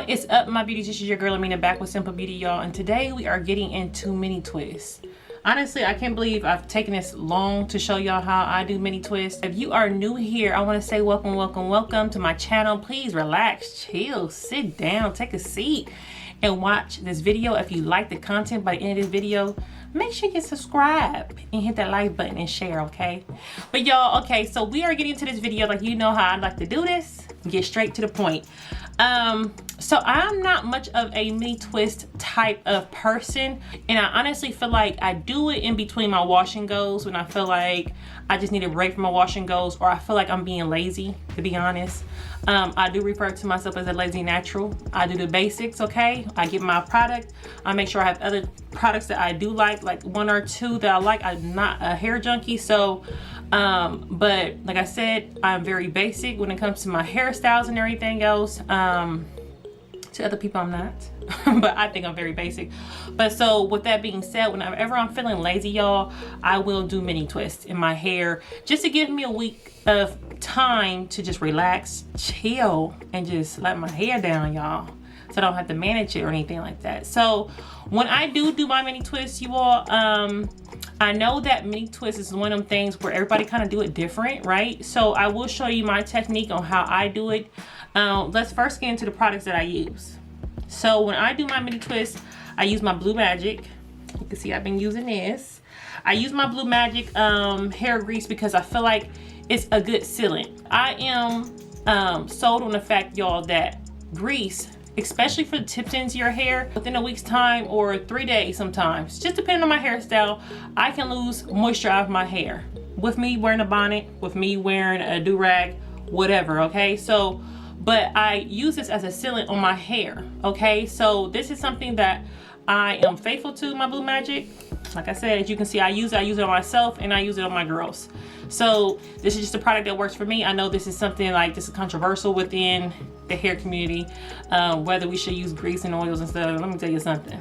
What is up, my beauties? This is your girl Aminah, back with Simple Beauty, y'all, and today we are getting into mini twists. Honestly, I can't believe I've taken this long to show y'all how I do mini twists. If you are new here, I want to say welcome, welcome, welcome to my channel. Please relax, chill, sit down, take a seat, and watch this video. If you like the content by the end of this video, make sure you subscribe and hit that like button and share, okay? But y'all, okay, so we are getting into this video like you know how I like to do this. Get straight to the point. So I'm not much of a mini twist type of person, and I honestly feel like I do it in between my wash and goes when I feel like I just need a break from my wash and goes, or I feel like I'm being lazy, to be honest. I do refer to myself as a lazy natural. I do the basics, okay? I get my product. I make sure I have other products that I do like one or two that I like. I'm not a hair junkie, so but like I said, I'm very basic when it comes to my hairstyles and everything else. To other people I'm not, but I think I'm very basic. But so with that being said, whenever I'm feeling lazy, y'all, I will do mini twists in my hair just to give me a week of time to just relax, chill, and just let my hair down, y'all, so I don't have to manage it or anything like that. So when I do my mini twists, you all, I know that mini twist is one of them things where everybody kind of do it different, right? So I will show you my technique on how I do it. Let's first get into the products that I use. So when I do my mini twist, I use my Blue Magic. You can see I've been using this. I use my Blue Magic hair grease because I feel like it's a good sealant. I am sold on the fact, y'all, that grease, especially for the tips into your hair, within a week's time or 3 days sometimes, just depending on my hairstyle, I can lose moisture out of my hair. With me wearing a bonnet, with me wearing a do-rag, whatever, okay? So, but I use this as a sealant on my hair, okay? So this is something that I am faithful to, my Blue Magic. Like I said, as you can see, I use it on myself and I use it on my girls. So this is just a product that works for me. I know this is something like this is controversial within the hair community, whether we should use grease and oils and stuff. Let me tell you something.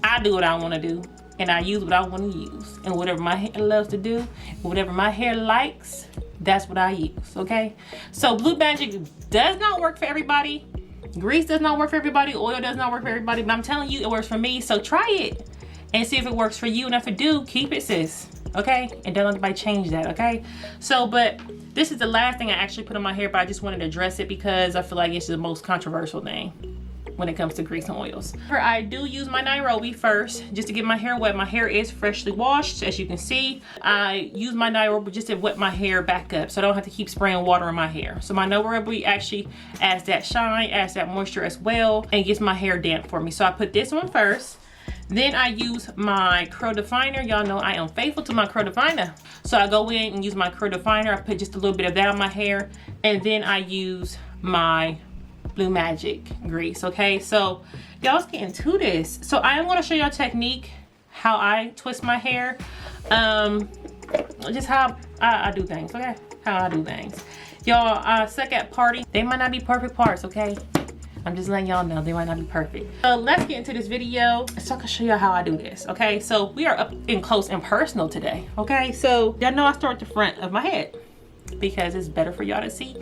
I do what I want to do, and I use what I want to use, and whatever my hair loves to do, whatever my hair likes, that's what I use, okay? So Blue Magic does not work for everybody. Grease does not work for everybody. Oil does not work for everybody, but I'm telling you, it works for me. So try it and see if it works for you, and if it do, keep it, sis, okay? And don't let anybody change that, okay? So, but this is the last thing I actually put on my hair, but I just wanted to address it because I feel like it's the most controversial thing when it comes to grease and oils. I do use my Nairobi first just to get my hair wet. My hair is freshly washed, as you can see. I use my Nairobi just to wet my hair back up so I don't have to keep spraying water in my hair. So my Nairobi actually adds that shine, adds that moisture as well, and gets my hair damp for me. So I put this one first. Then I use my curl definer. Y'all know I am faithful to my curl definer. So I go in and use my curl definer. I put just a little bit of that on my hair. And then I use my Blue Magic grease, okay? So y'all, let's get into this. So I am going to show y'all a technique, how I twist my hair. Just how I do things, okay? How I do things. Y'all, I suck at party. They might not be perfect parts, okay? I'm just letting y'all know they might not be perfect. So let's get into this video so I can show y'all how I do this, okay? So we are up in close and personal today, okay? So y'all know I start at the front of my head because it's better for y'all to see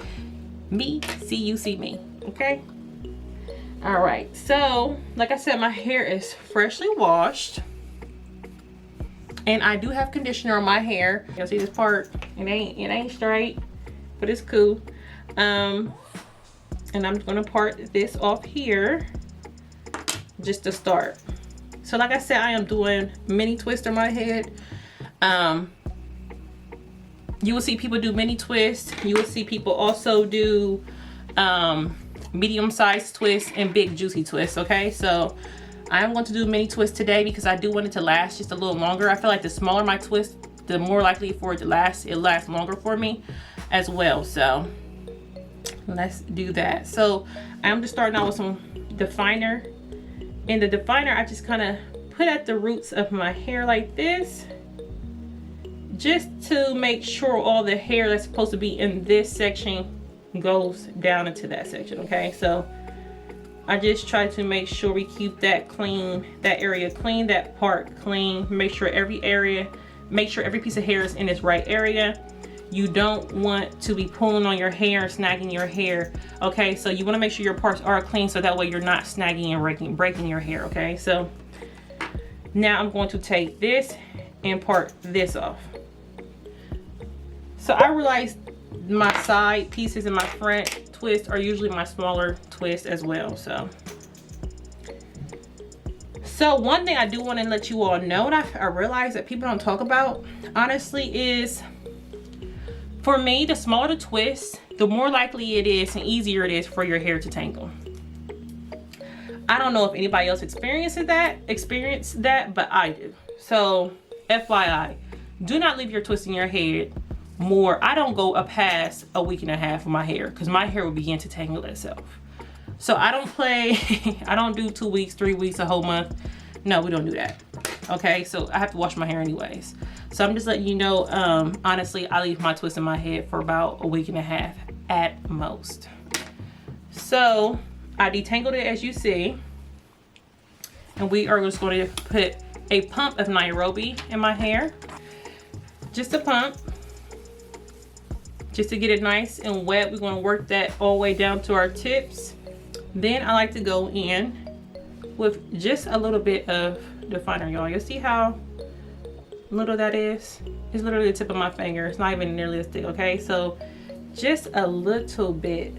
me, see you, see me, okay? All right, so like I said, my hair is freshly washed and I do have conditioner on my hair. You'll see this part, it ain't straight, but it's cool. And I'm gonna part this off here just to start. So like I said, I am doing mini twist on my head. You will see people do mini twist. You will see people also do medium-sized twists and big juicy twists, okay? So I'm going to do mini twist today because I do want it to last just a little longer. I feel like the smaller my twist, the more likely for it to last. It lasts longer for me as well. So let's do that. So I'm just starting out with some definer. In the definer, I just kind of put at the roots of my hair like this, just to make sure all the hair that's supposed to be in this section goes down into that section, okay? So I just try to make sure we keep that clean, that area clean, that part clean, make sure every area, make sure every piece of hair is in its right area. You don't want to be pulling on your hair and snagging your hair, okay? So you want to make sure your parts are clean so that way you're not snagging and breaking your hair, okay? So now I'm going to take this and part this off. So I realized my side pieces and my front twist are usually my smaller twist as well. So one thing I do want to let you all know that I realize that people don't talk about, honestly, is for me, the smaller the twist, the more likely it is and easier it is for your hair to tangle. I don't know if anybody else experienced that, but I do. So FYI, do not leave your twist in your head more. I don't go past a week and a half with my hair because my hair will begin to tangle itself. So I don't play. I don't do 2 weeks, 3 weeks, a whole month. No, we don't do that. Okay, so I have to wash my hair anyways. So I'm just letting you know, honestly, I leave my twist in my head for about a week and a half at most. So I detangled it as you see. And we are just going to put a pump of Nairobi in my hair. Just a pump. Just to get it nice and wet. We're going to work that all the way down to our tips. Then I like to go in with just a little bit of definer, y'all. You'll see how little that is. It's literally the tip of my finger. It's not even nearly as thick, okay? So just a little bit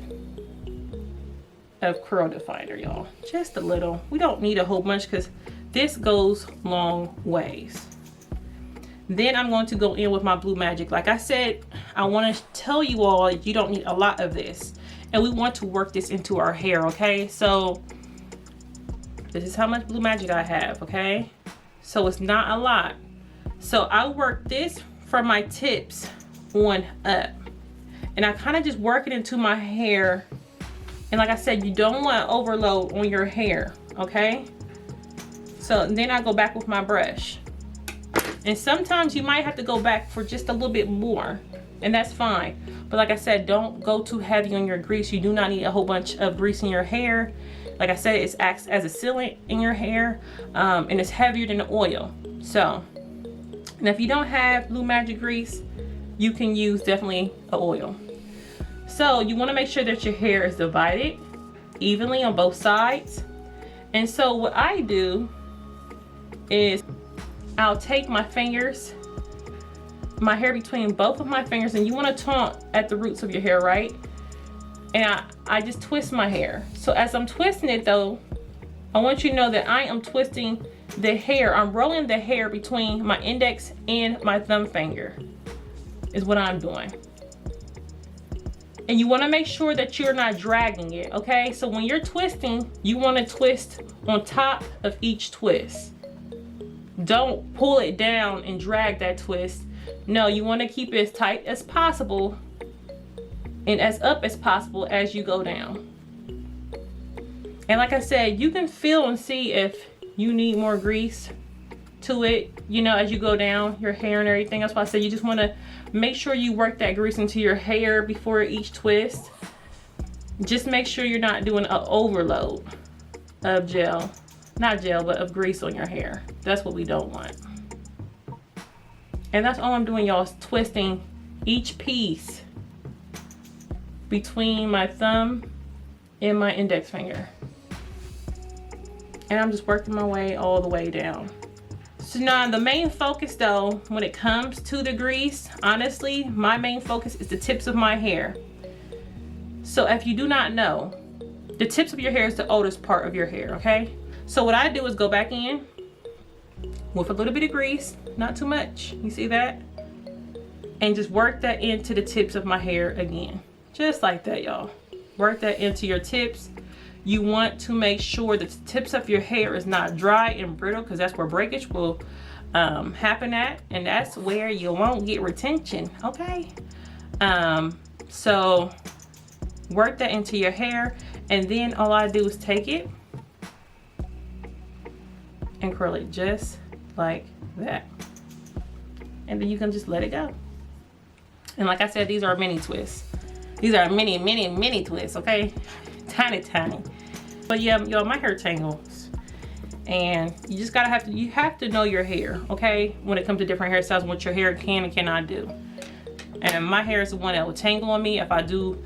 of curl definer, y'all. Just a little. We don't need a whole bunch because this goes long ways. Then I'm going to go in with my Blue Magic. Like I said, I want to tell you all you don't need a lot of this. And we want to work this into our hair, okay? So this is how much Blue Magic I have, okay? So it's not a lot. So I work this from my tips on up. And I kind of just work it into my hair. And like I said, you don't want to overload on your hair, okay? So then I go back with my brush. And sometimes you might have to go back for just a little bit more. And that's fine. But like I said, don't go too heavy on your grease. You do not need a whole bunch of grease in your hair. Like I said, it acts as a sealant in your hair. And it's heavier than the oil. So, and if you don't have Blue Magic grease, you can use definitely an oil. So you want to make sure that your hair is divided evenly on both sides. And so what I do is I'll take my fingers, my hair between both of my fingers, and you want to taunt at the roots of your hair, right? And I just twist my hair. So as I'm twisting it though, I want you to know that I am twisting the hair. I'm rolling the hair between my index and my thumb finger is what I'm doing. And you want to make sure that you're not dragging it, okay? So when you're twisting, you want to twist on top of each twist. Don't pull it down and drag that twist. No, you want to keep it as tight as possible and as up as possible as you go down. And like I said, you can feel and see if you need more grease to it, you know, as you go down your hair and everything. That's why I said you just want to make sure you work that grease into your hair before each twist. Just make sure you're not doing an overload of gel. Not gel, but of grease on your hair. That's what we don't want. And that's all I'm doing, y'all, is twisting each piece between my thumb and my index finger. And I'm just working my way all the way down. So now the main focus though, when it comes to the grease, honestly, my main focus is the tips of my hair. So if you do not know, the tips of your hair is the oldest part of your hair, okay? So what I do is go back in with a little bit of grease, not too much, you see that? And just work that into the tips of my hair again. Just like that, y'all. Work that into your tips. You want to make sure that the tips of your hair is not dry and brittle, because that's where breakage will happen at, and that's where you won't get retention, okay? So work that into your hair, and then all I do is take it and curl it just like that. And then you can just let it go. And like I said, these are mini twists. These are mini twists, okay? Tiny. But yeah, y'all, my hair tangles. And you just you have to know your hair, okay? When it comes to different hairstyles, what your hair can and cannot do. And my hair is the one that will tangle on me if I go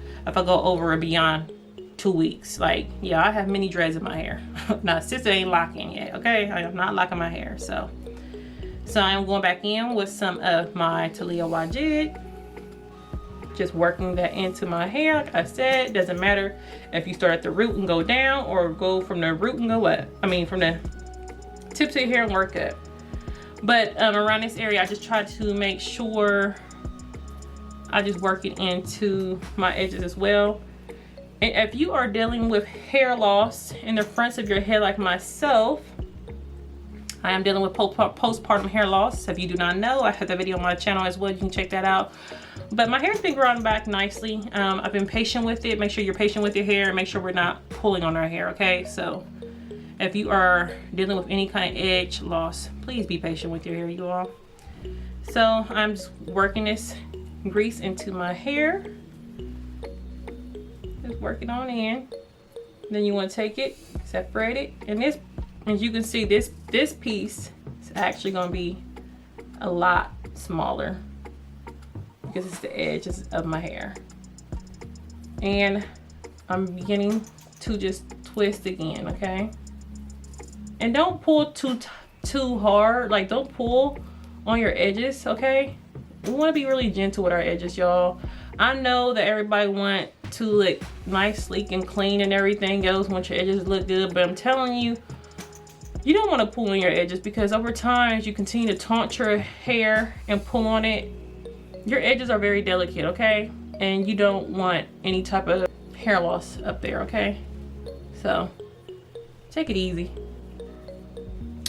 over and beyond 2 weeks. Like, yeah, I have mini dreads in my hair. Now, sister ain't locking yet, okay? I am not locking my hair. So I'm going back in with some of my Taliah Waajid. Just working that into my hair. Like I said, it doesn't matter if you start at the root and go down, or go from the root and go up. I mean, from the tips of your hair and work up. But around this area, I just try to make sure I just work it into my edges as well. And if you are dealing with hair loss in the fronts of your head like myself, I am dealing with postpartum hair loss. If you do not know, I have the video on my channel as well. You can check that out. But my hair's been growing back nicely. I've been patient with it. Make sure you're patient with your hair and make sure we're not pulling on our hair, okay? So if you are dealing with any kind of edge loss, please be patient with your hair, you all. So I'm just working this grease into my hair. Just work it on in. Then you want to take it, separate it, and this, as you can see, this piece is actually going to be a lot smaller because it's the edges of my hair. And I'm beginning to just twist again, okay? And don't pull too hard. Like, don't pull on your edges, okay? We want to be really gentle with our edges, y'all. I know that everybody want to look nice, sleek, and clean and everything else, want your edges to look good, but I'm telling you, you don't want to pull on your edges, because over time, as you continue to taunt your hair and pull on it, your edges are very delicate, okay? And you don't want any type of hair loss up there, okay? So take it easy.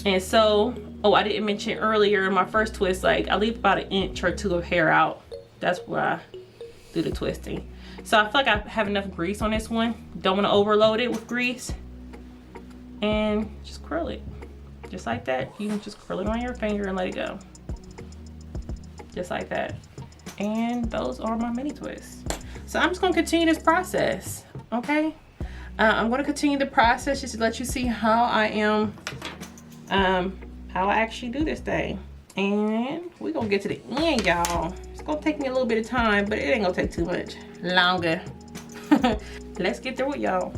And so, oh, I didn't mention earlier in my first twist, like, I leave about 1 inch or 2 of hair out. That's where I do the twisting. So I feel like I have enough grease on this one. Don't want to overload it with grease. And just curl it. Just like that. You can just curl it on your finger and let it go. Just like that. And those are my mini twists. So I'm just going to continue this process. Okay? I'm going to continue the process just to let you see how I am, how I actually do this thing. And we're going to get to the end, y'all. It's going to take me a little bit of time, but it ain't going to take too much longer. Let's get through it, y'all.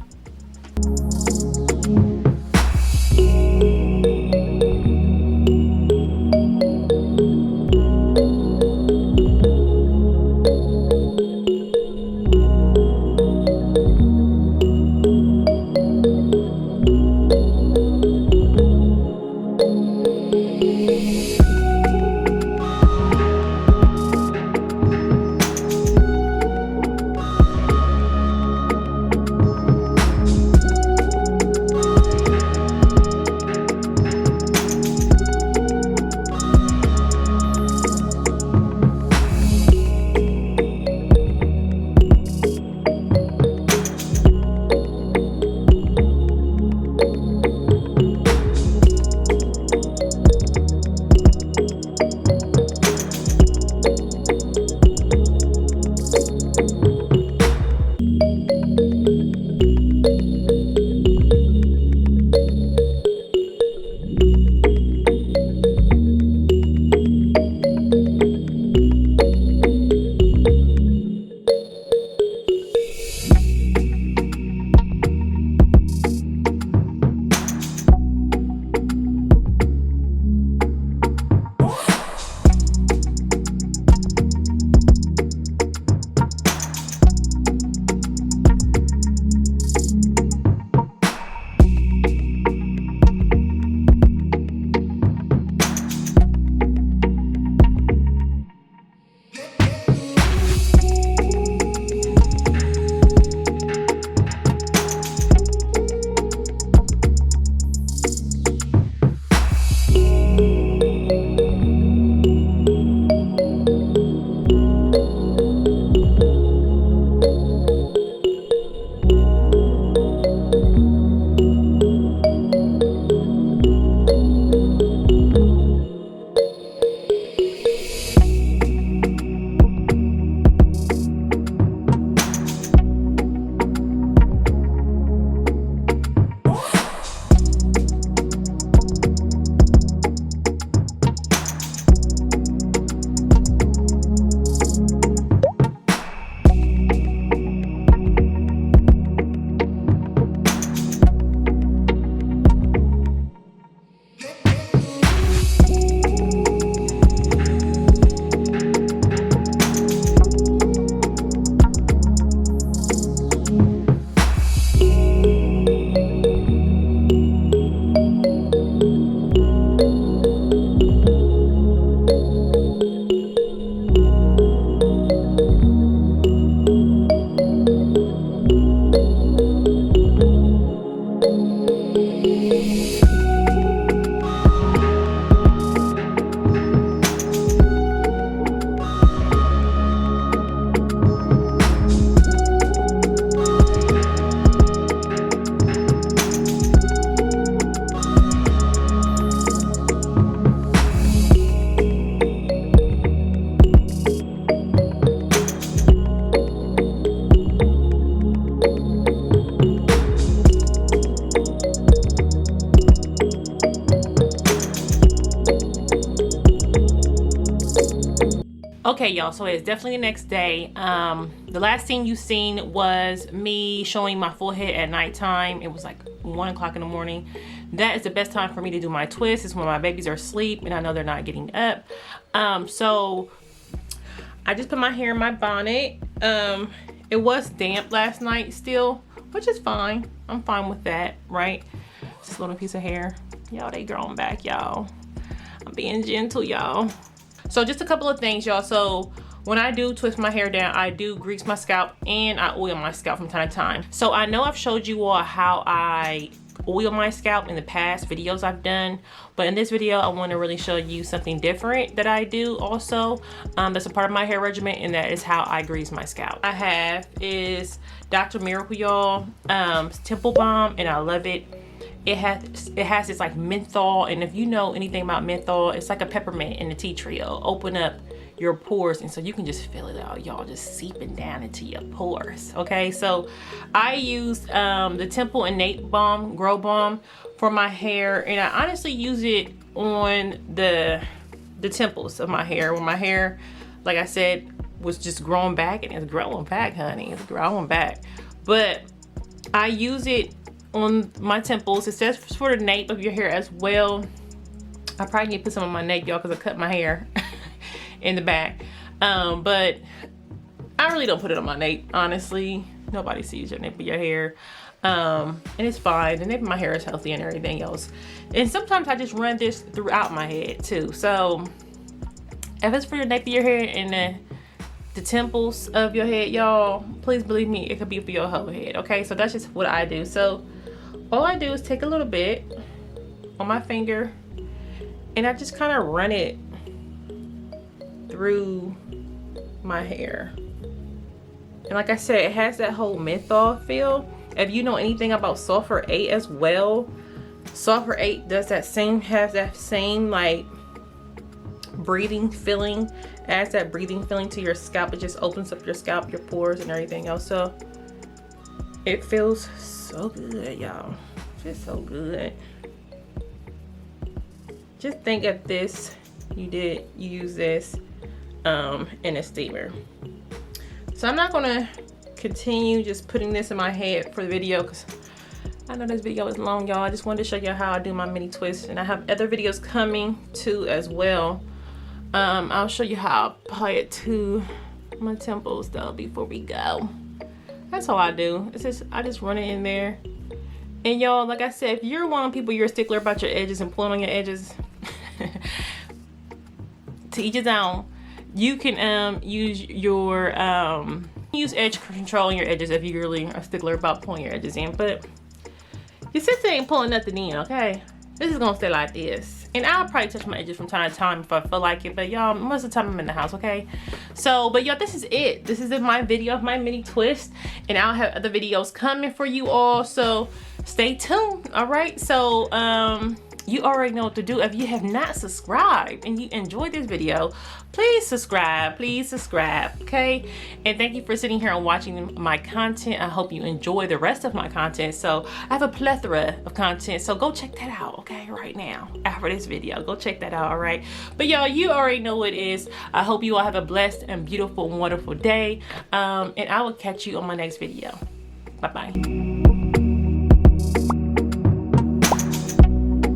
y'all, so it's definitely the next day. The last thing you seen was me showing my full head at nighttime. It was like 1 o'clock in the morning. That is the best time for me to do my twist. It's when my babies are asleep and I know they're not getting up. So I just put my hair in my bonnet. It was damp last night still, which is fine. I'm fine with that, right? Just a little piece of hair. Y'all, they growing back, y'all. I'm being gentle, y'all. So just a couple of things, y'all. So when I do twist my hair down, I do grease my scalp and I oil my scalp from time to time. So I know I've showed you all how I oil my scalp in the past videos I've done, but in this video I want to really show you something different that I do also. That's a part of my hair regimen, and that is how I grease my scalp. I have is Dr. Miracle, y'all, Temple Balm, and I love it. It has this like menthol, and if you know anything about menthol, it's like a peppermint in the tea tree. It'll open up your pores, and so you can just feel it out, y'all, just seeping down into your pores. Okay, so I used the Temple Innate Balm, Grow Balm, for my hair, and I honestly use it on the temples of my hair, when my hair, like I said, was just growing back, and it's growing back, honey. It's growing back. But I use it on my temples. It says for the nape of your hair as well. I probably need to put some on my neck, y'all, because I cut my hair in the back. But I really don't put it on my nape, honestly. Nobody sees your nape of your hair. And it's fine. The nape of my hair is healthy and everything else. And sometimes I just run this throughout my head too. So if it's for the nape of your hair and the temples of your head, y'all, please believe me, it could be for your whole head. Okay, so that's just what I do. So all I do is take a little bit on my finger and I just kind of run it through my hair. And like I said, it has that whole menthol feel. If you know anything about sulfur 8 as well, sulfur 8 does that same, has that same like breathing feeling, adds that breathing feeling to your scalp. It just opens up your scalp, your pores, and everything else. So it feels so good, y'all. Just so good. Just think of this, you use this in a steamer. So I'm not gonna continue just putting this in my head for the video, because I know this video is long, y'all. I just wanted to show you how I do my mini twists, and I have other videos coming too as well. I'll show you how I apply it to my temples though before we go. That's all I do. It's just, I just run it in there. And y'all, like I said, if you're one of the people, you're a stickler about your edges and pulling on your edges, to each his own. You can use your use edge control on your edges if you really are a stickler about pulling your edges in. But your sister ain't pulling nothing in, okay? This is gonna stay like this. And I'll probably touch my edges from time to time if I feel like it, but y'all, most of the time I'm in the house, okay? So, but y'all, this is it. This is my video of my mini twist, and I'll have other videos coming for you all, so stay tuned. All right, so you already know what to do. If you have not subscribed and you enjoyed this video, please subscribe, okay? And thank you for sitting here and watching my content. I hope you enjoy the rest of my content. So I have a plethora of content, so go check that out, okay? Right now, after this video, go check that out. All right, but y'all, you already know what it is. I hope you all have a blessed and beautiful, wonderful day, and I will catch you on my next video. Bye bye.